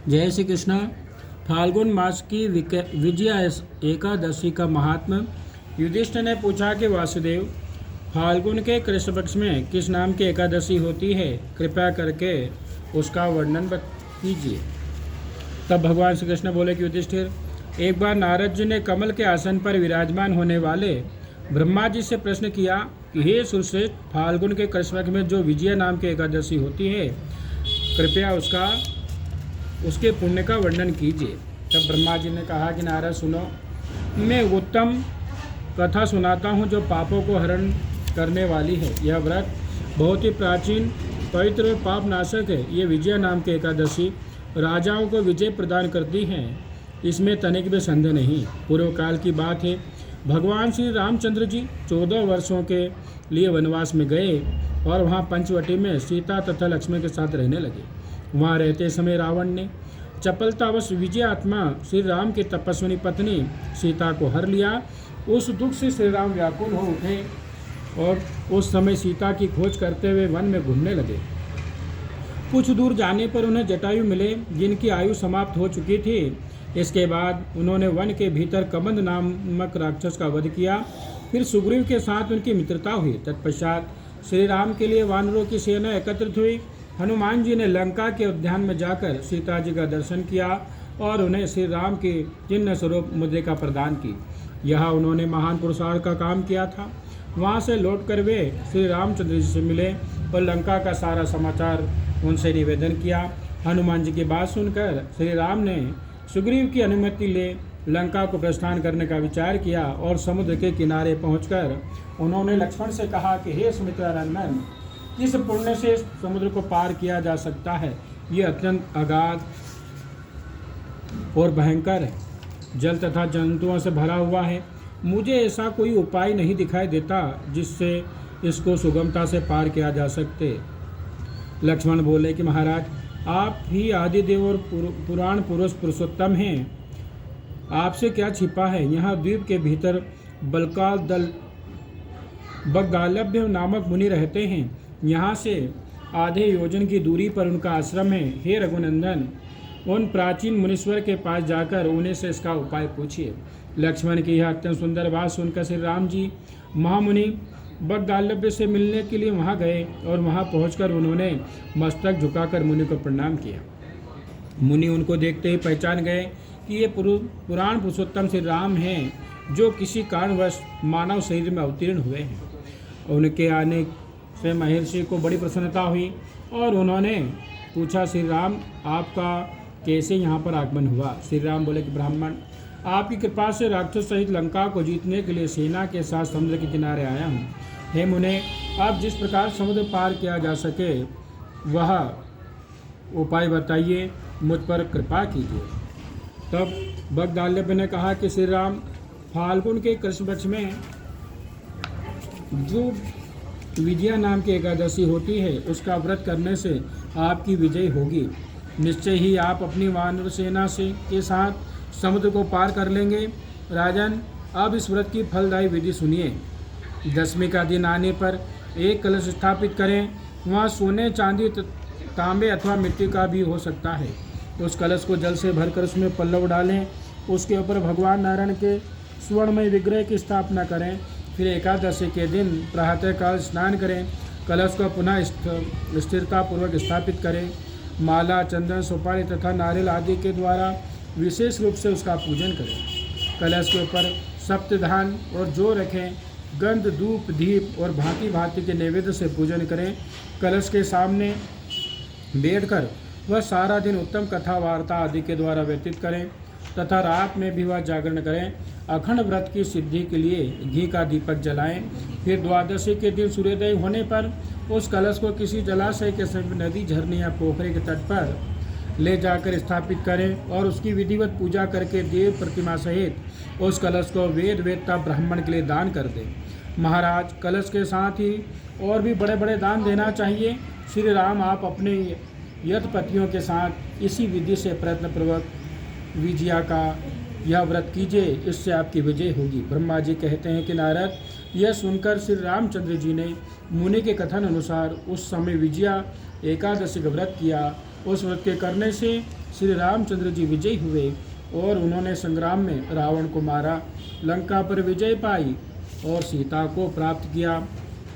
जय श्री कृष्ण। फाल्गुन मास की विजया एकादशी का महात्मा। युधिष्ठिर ने पूछा कि वासुदेव, फाल्गुन के कृष्ण पक्ष में किस नाम की एकादशी होती है? कृपया करके उसका वर्णन कीजिए। तब भगवान श्री कृष्ण बोले कि युधिष्ठिर, एक बार नारद जी ने कमल के आसन पर विराजमान होने वाले ब्रह्मा जी से प्रश्न किया कि हे सुश्रेष्ठ, फाल्गुन के कृष्ण पक्ष में जो विजया नाम की एकादशी होती है, कृपया उसके पुण्य का वर्णन कीजिए। तब ब्रह्मा जी ने कहा कि नारद सुनो, मैं उत्तम कथा सुनाता हूँ जो पापों को हरण करने वाली है। यह व्रत बहुत ही प्राचीन, पवित्र और पाप नाशक है। ये विजया नाम की एकादशी राजाओं को विजय प्रदान करती है, इसमें तनिक भी संदेह नहीं। पूर्व काल की बात है, भगवान श्री रामचंद्र जी 14 वर्षों के लिए वनवास में गए और वहाँ पंचवटी में सीता तथा लक्ष्मण के साथ रहने लगे। वहाँ रहते समय रावण ने चपलतावश विजय आत्मा श्री राम की तपस्विनी पत्नी सीता को हर लिया। उस दुख से श्री राम व्याकुल हो उठे और उस समय सीता की खोज करते हुए वन में घूमने लगे। कुछ दूर जाने पर उन्हें जटायु मिले, जिनकी आयु समाप्त हो चुकी थी। इसके बाद उन्होंने वन के भीतर कबंध नामक राक्षस का वध किया। फिर सुग्रीव के साथ उनकी मित्रता हुई। तत्पश्चात श्री राम के लिए वानरों की सेना एकत्रित हुई। हनुमान जी ने लंका के उद्यान में जाकर सीता जी का दर्शन किया और उन्हें श्री राम की चिन्ह स्वरूप मुद्रिका प्रदान की। यहाँ उन्होंने महान पुरुषार्थ का काम किया था। वहाँ से लौटकर वे श्री रामचंद्र जी से मिले और लंका का सारा समाचार उनसे निवेदन किया। हनुमान जी की बात सुनकर श्री राम ने सुग्रीव की अनुमति ले लंका को प्रस्थान करने का विचार किया और समुद्र के किनारे पहुंचकर उन्होंने लक्ष्मण से कहा कि हे सुमित्रानंदन, किस पुण्य से समुद्र को पार किया जा सकता है? ये अत्यंत अगाध और भयंकर है, जल तथा जंतुओं से भरा हुआ है। मुझे ऐसा कोई उपाय नहीं दिखाई देता जिससे इसको सुगमता से पार किया जा सके। लक्ष्मण बोले कि महाराज, आप ही आदिदेव और पुराण पुरुष पुरुषोत्तम हैं, आपसे क्या छिपा है? यहाँ द्वीप के भीतर बग्गालभ्य नामक मुनि रहते हैं। यहाँ से आधे योजन की दूरी पर उनका आश्रम है। हे रघुनंदन, उन प्राचीन मुनीश्वर के पास जाकर उन्हें से इसका उपाय पूछिए। लक्ष्मण की यह अत्यंत सुंदर बात सुनकर श्री राम जी महामुनि बग्गालभ्य से मिलने के लिए वहाँ गए और वहाँ पहुंचकर उन्होंने मस्तक झुकाकर मुनि को प्रणाम किया। मुनि उनको देखते ही पहचान गए कि ये पुराण पुरुषोत्तम श्री राम हैं, जो किसी कारणवश मानव शरीर में अवतीर्ण हुए हैं। उनके आने से महर्षि को बड़ी प्रसन्नता हुई और उन्होंने पूछा, श्री राम, आपका कैसे यहाँ पर आगमन हुआ? श्री राम बोले कि ब्राह्मण, आपकी कृपा से राक्षस सहित लंका को जीतने के लिए सेना के साथ समुद्र के किनारे आया हूँ। हे मुने, आप जिस प्रकार समुद्र पार किया जा सके वह उपाय बताइए, मुझ पर कृपा कीजिए। तब बग्गालभ्य ने कहा कि श्री राम, फाल्गुन के कृष्ण पक्ष में जो विजया नाम की एकादशी होती है, उसका व्रत करने से आपकी विजय होगी। निश्चय ही आप अपनी वानर सेना के साथ समुद्र को पार कर लेंगे। राजन, अब इस व्रत की फलदायी विधि सुनिए। दशमी का दिन आने पर एक कलश स्थापित करें। वहाँ सोने, चांदी, तांबे अथवा मिट्टी का भी हो सकता है। उस कलश को जल से भरकर उसमें पल्लव डालें। उसके ऊपर भगवान नारायण के स्वर्णमय विग्रह की स्थापना करें। फिर एकादशी के दिन प्रातःकाल स्नान करें। कलश को पुनः स्थिरतापूर्वक स्थापित करें। माला, चंदन, सुपारी तथा नारियल आदि के द्वारा विशेष रूप से उसका पूजन करें। कलश के ऊपर सप्तधान और जौ रखें। गंध, धूप, दीप और भांति भांति के नैवेद्य से पूजन करें। कलश के सामने बैठकर वह सारा दिन उत्तम कथा वार्ता आदि के द्वारा व्यतीत करें तथा रात में भी वह जागरण करें। अखंड व्रत की सिद्धि के लिए घी का दीपक जलाएं। फिर द्वादशी के दिन सूर्योदय होने पर उस कलश को किसी जलाशय के समीप, नदी, झरने या पोखरे के तट पर ले जाकर स्थापित करें और उसकी विधिवत पूजा करके देव प्रतिमा सहित उस कलश को वेद वेदता ब्राह्मण के लिए दान कर दें। महाराज, कलश के साथ ही और भी बड़े बड़े दान देना चाहिए। श्री राम, आप अपने यतपतियों के साथ इसी विधि से प्रयत्नपूर्वक विजया का यह व्रत कीजिए, इससे आपकी विजय होगी। ब्रह्मा जी कहते हैं कि नारद, यह सुनकर श्री रामचंद्र जी ने मुनि के कथन अनुसार उस समय विजया एकादशी का व्रत किया। उस व्रत के करने से श्री रामचंद्र जी विजयी हुए और उन्होंने संग्राम में रावण को मारा, लंका पर विजय पाई और सीता को प्राप्त किया।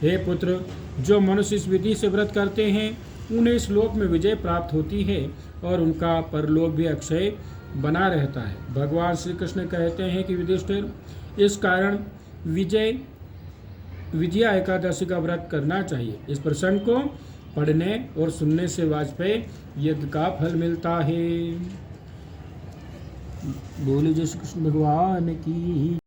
हे पुत्र, जो मनुष्य इस विधि से व्रत करते हैं उन्हें इस लोक में विजय प्राप्त होती है और उनका परलोक भी अक्षय बना रहता है। भगवान श्री कृष्ण कहते हैं कि युधिष्ठिर, इस कारण विजया एकादशी का व्रत करना चाहिए। इस प्रसंग को पढ़ने और सुनने से वाजपेयी यज्ञ का फल मिलता है। बोले जय श्री कृष्ण भगवान की।